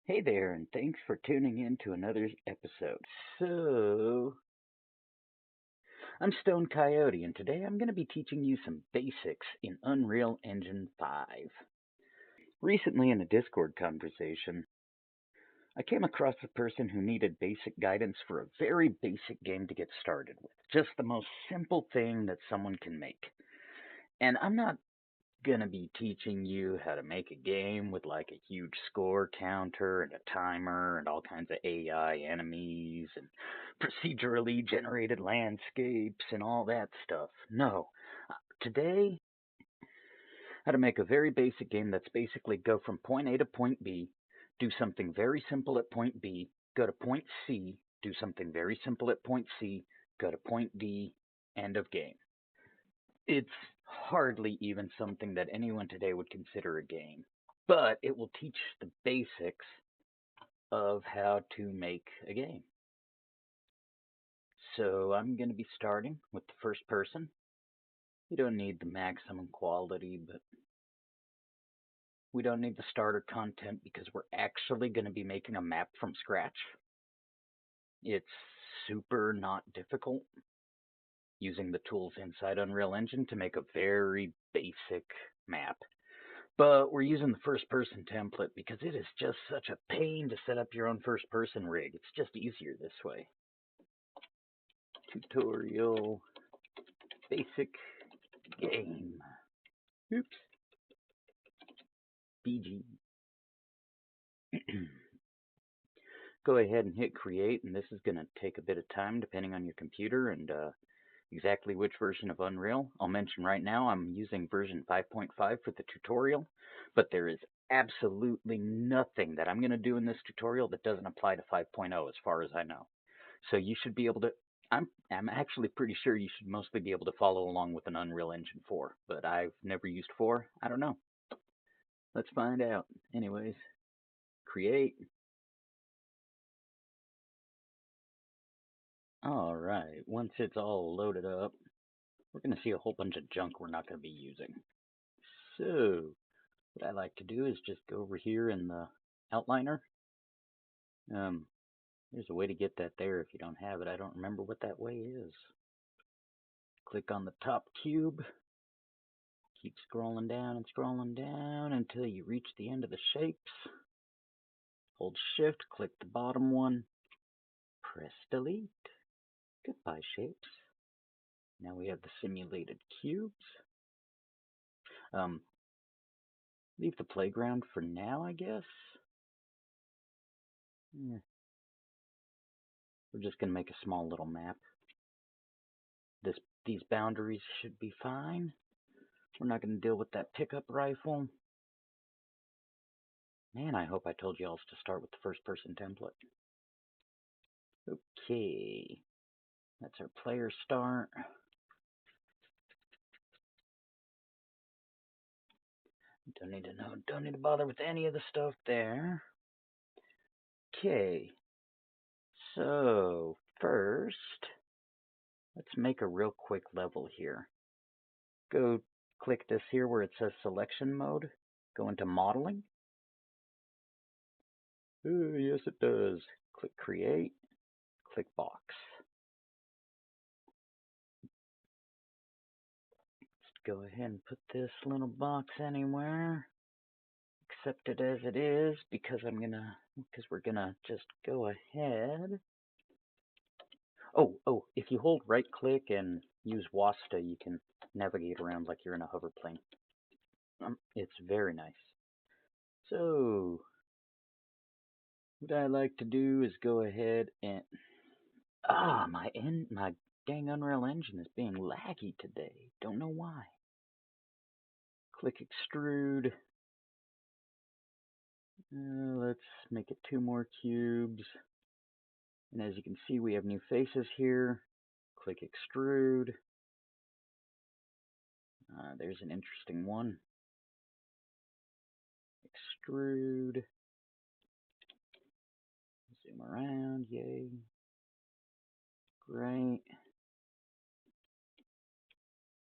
Hey there, and thanks for tuning in to another episode. So, I'm Stone Coyote, and today I'm going to be teaching you some basics in Unreal Engine 5. Recently, in a Discord conversation, I came across a person who needed basic guidance for a very basic game to get started with. Just the most simple thing that someone can make. And I'm not gonna be teaching you how to make a game with like a huge score counter and a timer and all kinds of AI enemies and procedurally generated landscapes and all that stuff. No. Today, how to make a very basic game that's basically go from point A to point B, do something very simple at point B, go to point C, do something very simple at point C, go to point D, end of game. It's hardly even something that anyone today would consider a game, but it will teach the basics of how to make a game. So I'm going to be starting with the first person. You don't need the maximum quality, but we don't need the starter content because we're actually going to be making a map from scratch. It's super not difficult using the tools inside Unreal Engine to make a very basic map. But we're using the first person template because it is just such a pain to set up your own first person rig. It's just easier this way. Tutorial basic game. Oops. BG. Go ahead and hit create, and this is going to take a bit of time depending on your computer and exactly which version of Unreal. I'll mention right now I'm using version 5.5 for the tutorial, but there is absolutely nothing that I'm going to do in this tutorial that doesn't apply to 5.0 as far as I know. So you should be able to, I'm actually pretty sure you should mostly be able to follow along with an Unreal Engine 4, but I've never used 4. I don't know. Let's find out. Anyways, create. Alright, once it's all loaded up, we're going to see a whole bunch of junk we're not going to be using. So, what I like to do is just go over here in the outliner. There's a way to get that there if you don't have it. I don't remember what that way is. Click on the top cube. Keep scrolling down until you reach the end of the shapes. Hold shift, click the bottom one, press delete. Goodbye shapes. Now we have the simulated cubes. Leave the playground for now, I guess. We're just going to make a small little map. These boundaries should be fine. We're not going to deal with that pickup rifle. Man, I hope I told you all to start with the first person template. Okay. That's our player start. Don't need to know, don't need to bother with any of the stuff there. Okay. So, first, let's make a real quick level here. Go click this here where it says selection mode. Go into modeling. Oh, yes it does. Click create. Click box. Let's go ahead and put this little box anywhere. Accept it as it is because we're gonna just go ahead. Oh, if you hold right click and use WASTA, you can navigate around like you're in a hover plane. It's very nice. So, what I like to do is go ahead and my dang Unreal Engine is being laggy today. Don't know why. Click extrude. Let's make it 2 more cubes. And as you can see, we have new faces here. Click extrude. There's an interesting one. Extrude. Zoom around, yay. Great.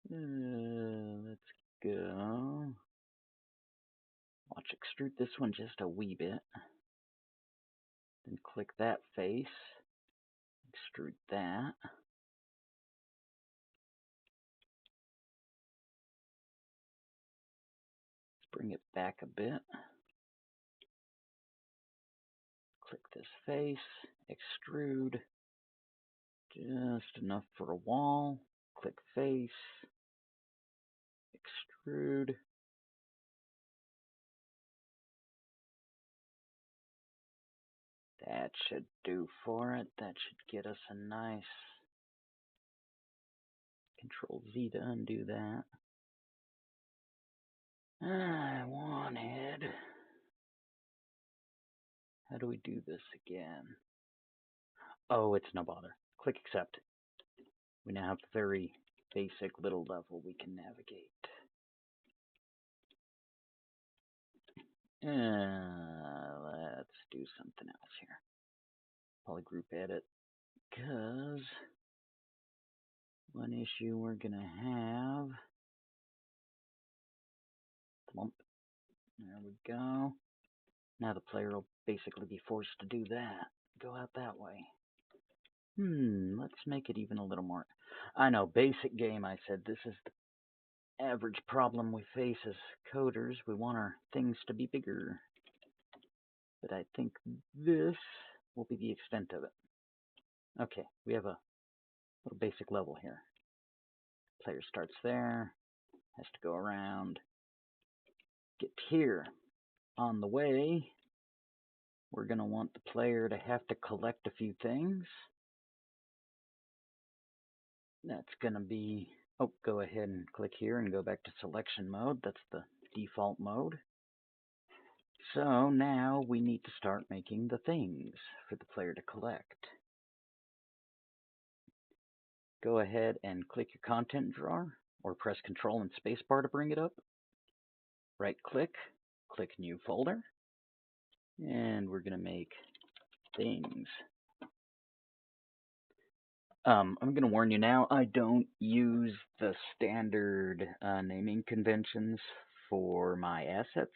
Let's go. Watch extrude this one just a wee bit. Then click that face, extrude that. Let's bring it back a bit. Click this face, extrude, just enough for a wall. Click face, extrude. That should do for it. That should get us a nice Control Z to undo that. I wanted... How do we do this again? Oh, it's no bother. Click accept. We now have a very basic little level we can navigate. Let's do something else here. Polygroup edit. Because one issue we're going to have... Plump. There we go. Now the player will basically be forced to do that. Go out that way. Let's make it even a little more. I know, basic game, I said. This is the average problem we face as coders. We want our things to be bigger. But I think this will be the extent of it. Okay, we have a little basic level here. Player starts there, has to go around, get here. On the way, we're going to want the player to have to collect a few things. That's going to be, go ahead and click here and go back to selection mode. That's the default mode. So now we need to start making the things for the player to collect. Go ahead and click your content drawer or press Control and Spacebar to bring it up. Right click, click New Folder, and we're going to make things. I'm going to warn you now, I don't use the standard naming conventions for my assets.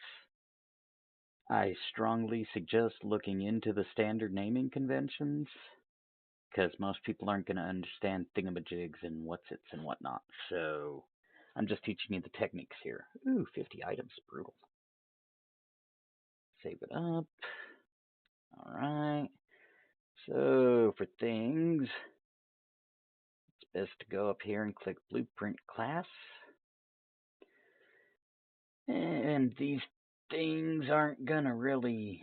I strongly suggest looking into the standard naming conventions, because most people aren't going to understand thingamajigs and what's-its and whatnot. So I'm just teaching you the techniques here. Ooh, 50 items, brutal. Save it up. All right. So for things, it's best to go up here and click Blueprint Class. And these things aren't going to really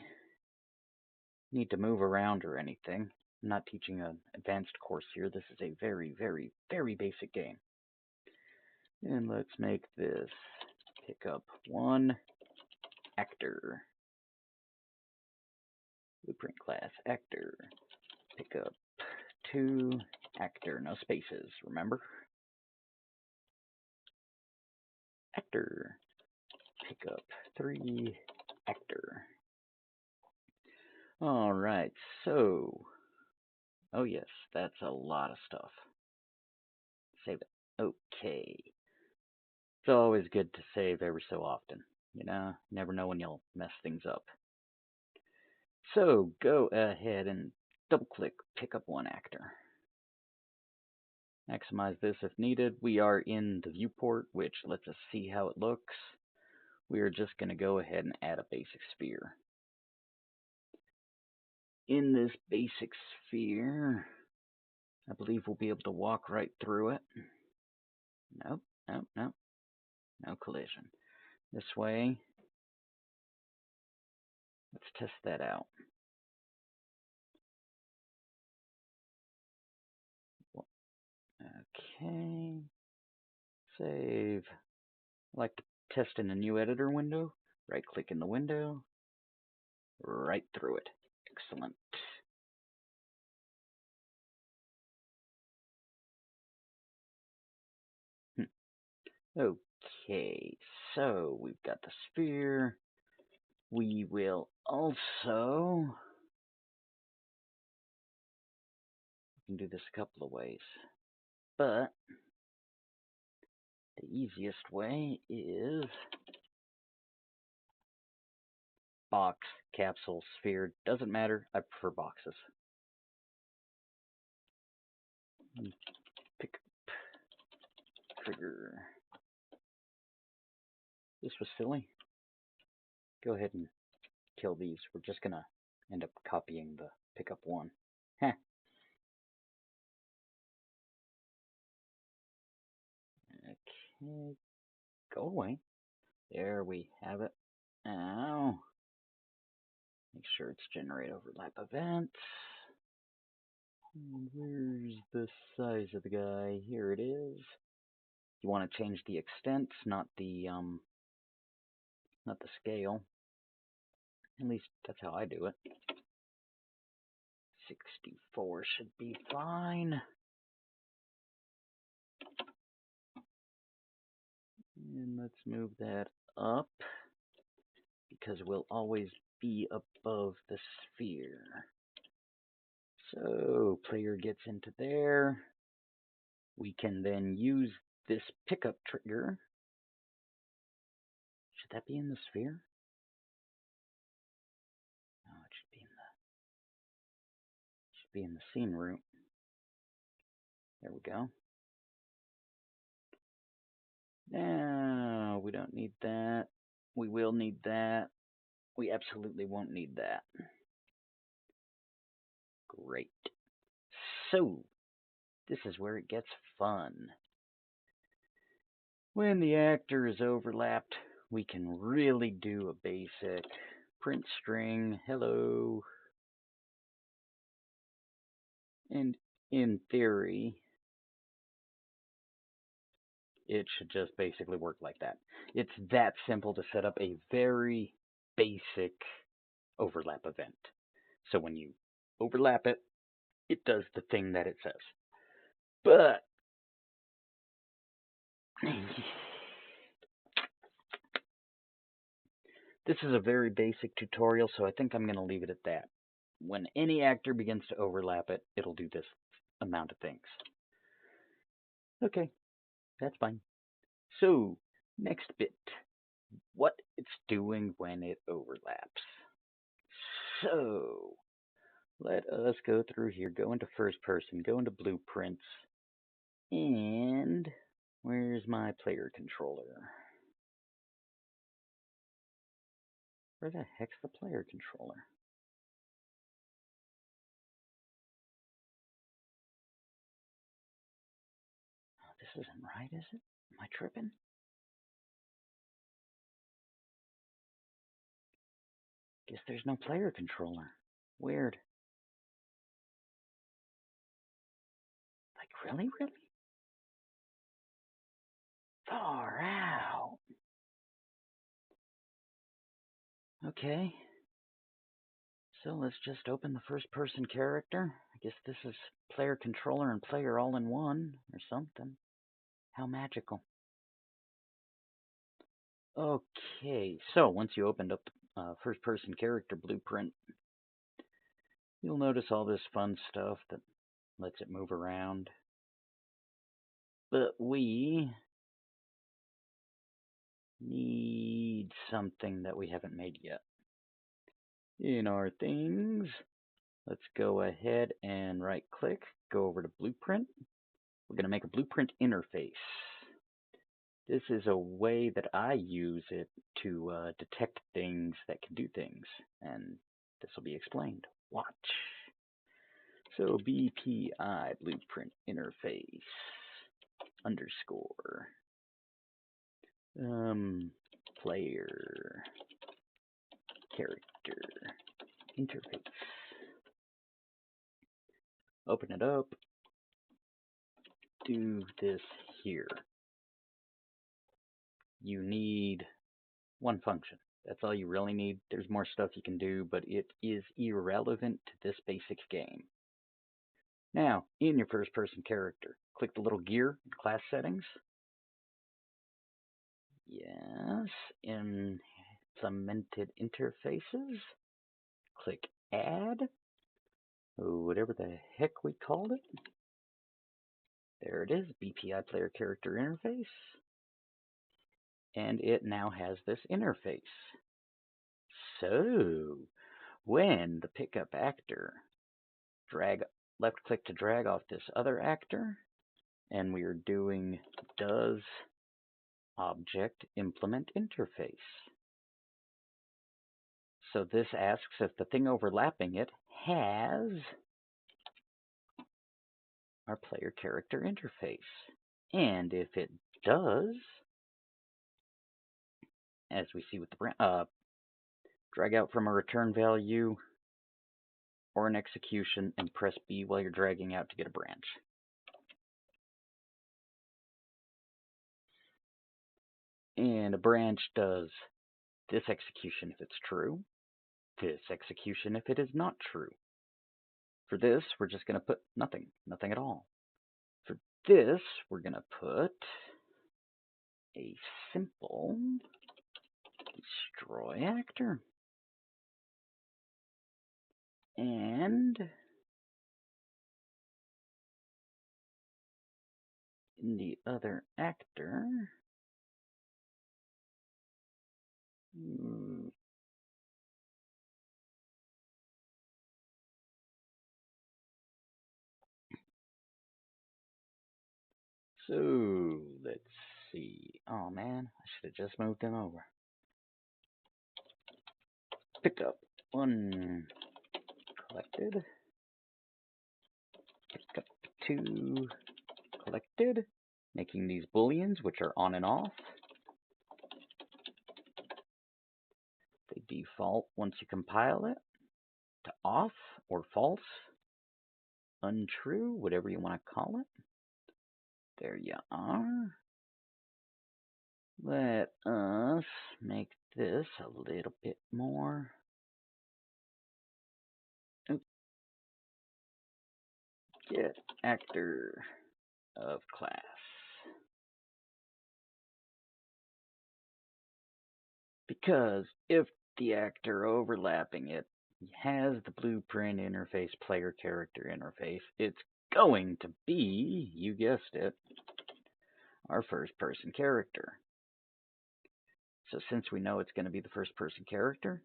need to move around or anything. I'm not teaching an advanced course here. This is a very, very, very basic game. And let's make this pick up 1 actor. Blueprint class actor. Pick up 2 actor. No spaces, remember? Actor. Pick up 3 actor. Alright, so... Oh yes, that's a lot of stuff. Save it. Okay. It's always good to save every so often. You know, never know when you'll mess things up. So, go ahead and double-click Pick Up 1 Actor. Maximize this if needed. We are in the viewport, which lets us see how it looks. We are just going to go ahead and add a basic sphere. In this basic sphere, I believe we'll be able to walk right through it. Nope, nope, nope. No collision. This way. Let's test that out. Okay. Save. I like to test in a new editor window. Right click in the window. Right through it. Excellent. Okay, so we've got the sphere. We will also... We can do this a couple of ways. But the easiest way is box, capsule, sphere, doesn't matter. I prefer boxes. Pick up trigger. This was silly. Go ahead and kill these. We're just gonna end up copying the pickup one. Heh. Okay, go away. There we have it. Now, make sure it's generate overlap events. Where's the size of the guy? Here it is. You want to change the extents, not the scale. At least that's how I do it. 64 should be fine. And let's move that up, because we'll always be above the sphere. So, player gets into there. We can then use this pickup trigger. Should that be in the sphere? No, it should be in the scene root. There we go. Now, we don't need that. We will need that. We absolutely won't need that. Great. So, this is where it gets fun. When the actor is overlapped, we can really do a basic print string, hello. And in theory, it should just basically work like that. It's that simple to set up a very basic overlap event. So when you overlap it, it does the thing that it says. But this is a very basic tutorial, so I think I'm going to leave it at that. When any actor begins to overlap it, it'll do this amount of things. Okay, that's fine. So, next bit. What it's doing when it overlaps. So, let us go through here, go into first person, go into blueprints, and where's my player controller? Where the heck's the player controller? Oh, this isn't right, is it? Am I tripping? Guess there's no player controller. Weird. Like, really? Far out. Okay. So let's just open the first person character. I guess this is player controller and player all in one or something. How magical. Okay, so once you opened up first person character blueprint, you'll notice all this fun stuff that lets it move around. But we need something that we haven't made yet. In our things, let's go ahead and right click, go over to blueprint. We're going to make a blueprint interface. This is a way that I use it to detect things that can do things, and this will be explained. Watch. So BPI blueprint interface underscore player character interface. Open it up. Do this here. You need one function. That's all you really need. There's more stuff you can do, but it is irrelevant to this basic game. Now, in your first person character, click the little gear in class settings. Yes, implemented interfaces. Click add, whatever the heck we called it. There it is, BPI player character interface. And it now has this interface. So, when the pickup actor left click to drag off this other actor, and we are doing does object implement interface. So this asks if the thing overlapping it has our player character interface. And if it does, as we see with the drag out from a return value or an execution and press B while you're dragging out to get a branch. And a branch does this execution if it's true, this execution if it is not true. For this, we're just going to put nothing at all. For this, we're going to put a simple destroy actor. And in the other actor, so let's see. Oh man, I should have just moved them over. Pick up one collected. Pick up two collected. Making these booleans, which are on and off. They default once you compile it to off or false, untrue, whatever you want to call it. There you are. Let us make this a little bit more. Get actor of class. Because if the actor overlapping it has the blueprint interface, player character interface, it's going to be, you guessed it, our first person character. So since we know it's going to be the first person character,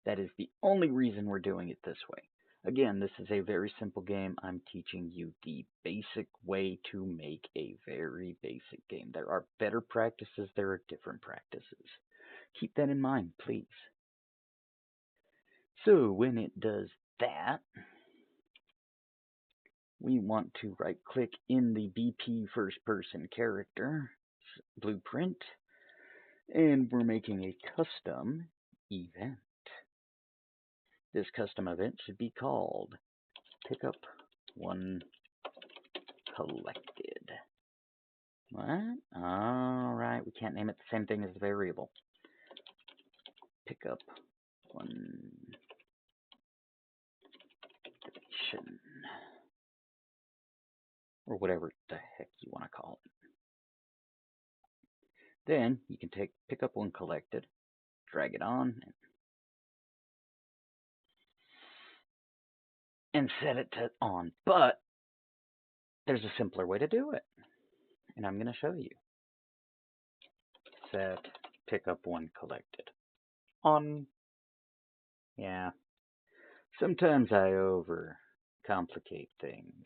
that is the only reason we're doing it this way. Again, this is a very simple game. I'm teaching you the basic way to make a very basic game. There are better practices, there are different practices. Keep that in mind, please. So when it does that, we want to right-click in the BP first-person character blueprint, and we're making a custom event. This custom event should be called pickup one collected. What? Alright, we can't name it the same thing as the variable. Pickup one deletion. Or whatever the heck you want to call it. Then you can take pickup one collected, drag it on, and set it to on. But there's a simpler way to do it, and I'm going to show you. Set pickup one collected on. Yeah, sometimes I overcomplicate things,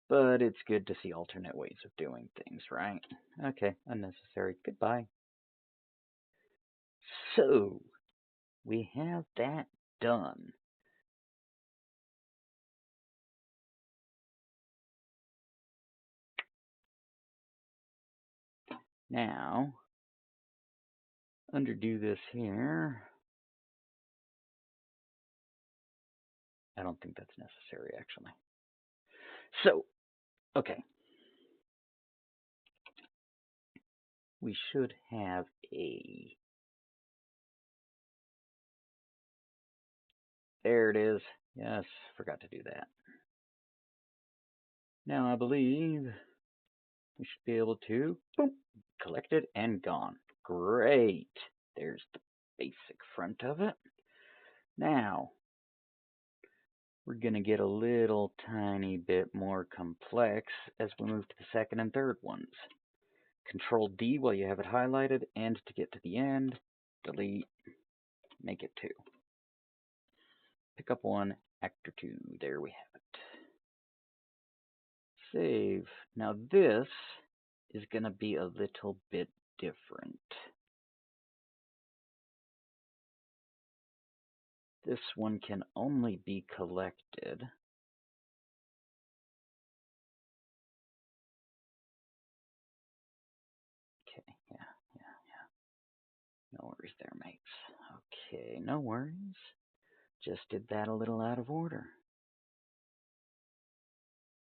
but it's good to see alternate ways of doing things, right? Okay, unnecessary. Goodbye. So we have that done. Now, undo this here. I don't think that's necessary, actually. So, okay. We should have a... There it is. Yes, forgot to do that. Now I believe we should be able to, boom, collected and gone. Great. There's the basic front of it. Now, we're going to get a little tiny bit more complex as we move to the second and third ones. Control D while you have it highlighted, and to get to the end, delete, make it 2. Pickup 1, Actor 2. There we have it. Save. Now this is going to be a little bit different. This one can only be collected okay, yeah. No worries there, mates. Okay, no worries. Just did that a little out of order.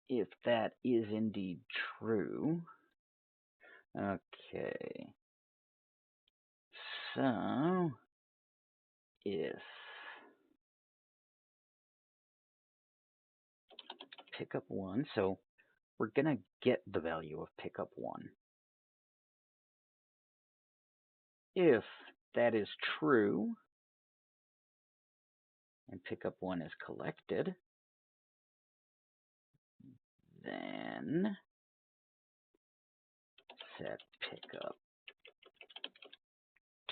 If that is indeed true, okay. So, if pickup 1, so we're going to get the value of pickup 1. If that is true, and pickup 1 is collected, then set pickup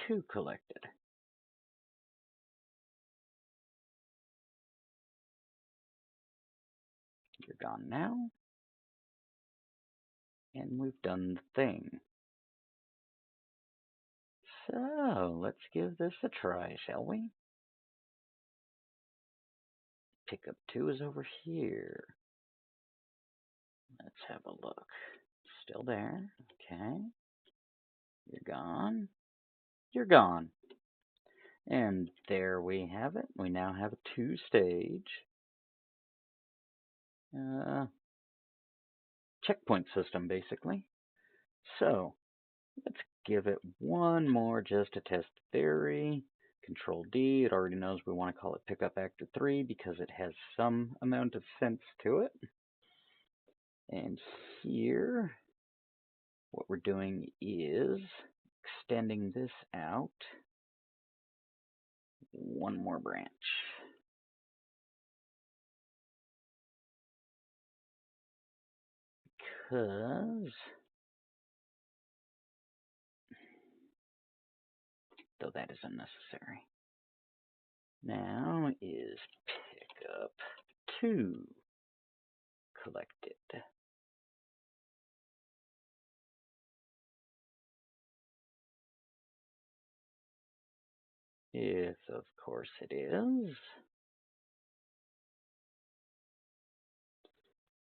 2 collected. You're gone now. And we've done the thing. So, let's give this a try, shall we? Pickup 2 is over here. Let's have a look. Still there. Okay. You're gone. You're gone. And there we have it. We now have a 2-stage checkpoint system, basically. So, let's give it one more just to test the theory. Control D, it already knows we want to call it Pickup Actor 3 because it has some amount of sense to it. And here, what we're doing is extending this out one more branch. Because, though that is unnecessary, now is Pickup 2 collected. If, of course, it is.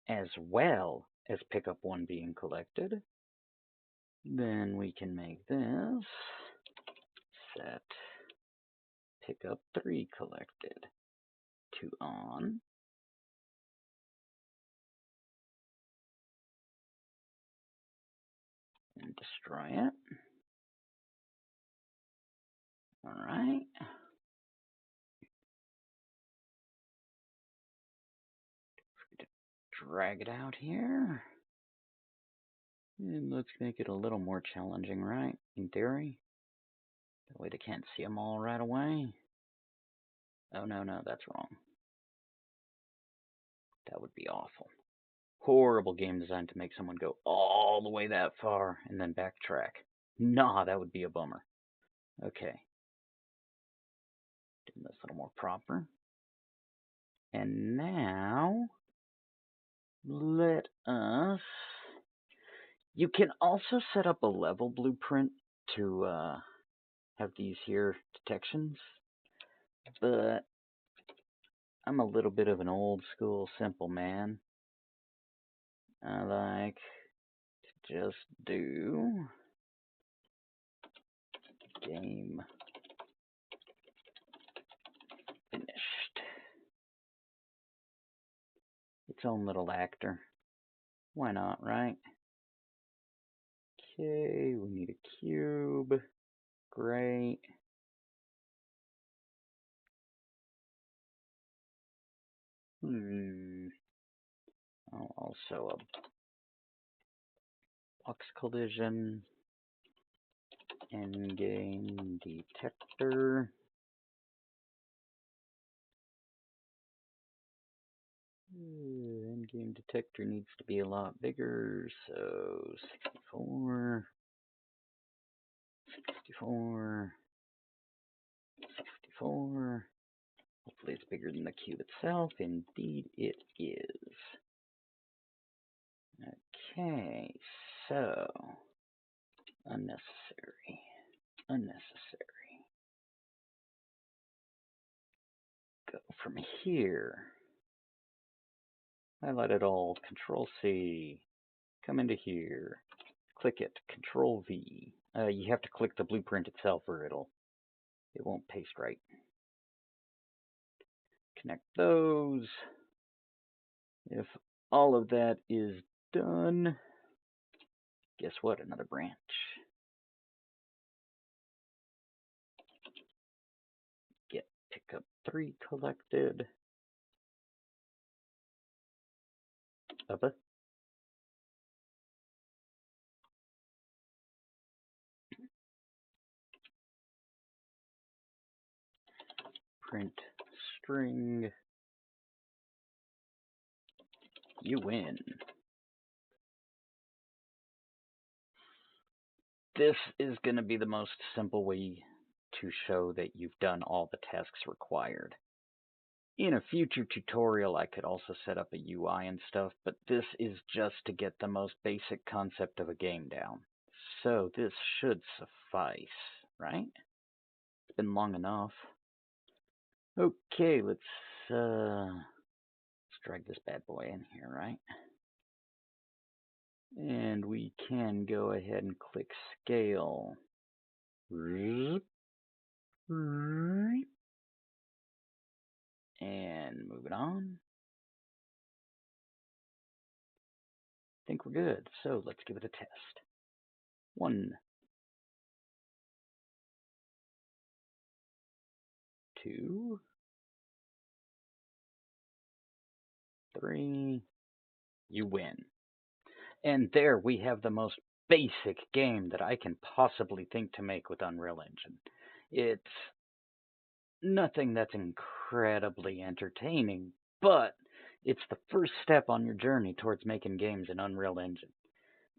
As well as Pickup 1 being collected, then we can make this set Pickup 3 collected to on. And destroy it. Alright. Drag it out here. And let's make it a little more challenging, right? In theory. That way they can't see them all right away. Oh, no, that's wrong. That would be awful. Horrible game design to make someone go all the way that far and then backtrack. Nah, that would be a bummer. Okay. Doing this a little more proper. And now, let us... You can also set up a level blueprint to have these here detections, but I'm a little bit of an old school simple man. I like to just do game finished. Its own little actor. Why not, right? Okay, we need a cube. Great. Also a box collision. Endgame detector. Endgame detector needs to be a lot bigger, so 64, 64, 64. Hopefully it's bigger than the cube itself. Indeed it is. Okay, so unnecessary. Go from here. Highlight it all. Control C. Come into here. Click it. Control V. You have to click the blueprint itself or it won't paste right. Connect those. If all of that is done, guess what? Another branch. Get pickup 3 collected. Uppa. Print string. You win. This is going to be the most simple way to show that you've done all the tasks required. In a future tutorial, I could also set up a UI and stuff, but this is just to get the most basic concept of a game down. So this should suffice, right? It's been long enough. Okay, let's drag this bad boy in here, right? And we can go ahead and click scale. And move it on. I think we're good. So let's give it a test. 1, 2, 3. You win. And there we have the most basic game that I can possibly think to make with Unreal Engine. It's nothing that's incredibly entertaining, but it's the first step on your journey towards making games in Unreal Engine.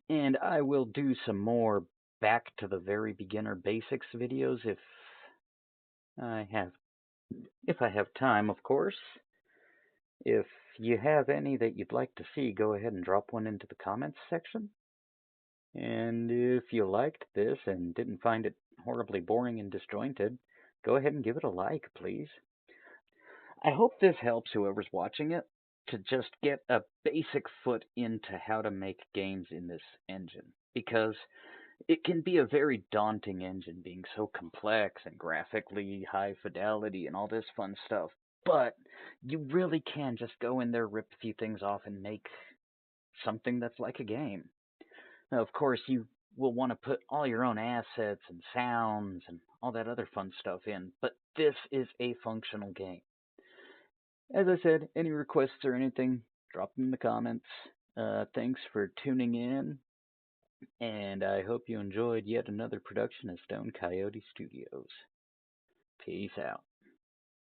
And I will do some more back to the very beginner basics videos if I have time, of course. If you have any that you'd like to see, go ahead and drop one into the comments section. And if you liked this and didn't find it horribly boring and disjointed, go ahead and give it a like, please. I hope this helps whoever's watching it to just get a basic foot into how to make games in this engine, because it can be a very daunting engine, being so complex and graphically high fidelity and all this fun stuff. But you really can just go in there, rip a few things off, and make something that's like a game. Now, of course, you will want to put all your own assets and sounds and all that other fun stuff in, but this is a functional game. As I said, any requests or anything, drop them in the comments. Thanks for tuning in, and I hope you enjoyed yet another production of Stone Coyote Studios. Peace out.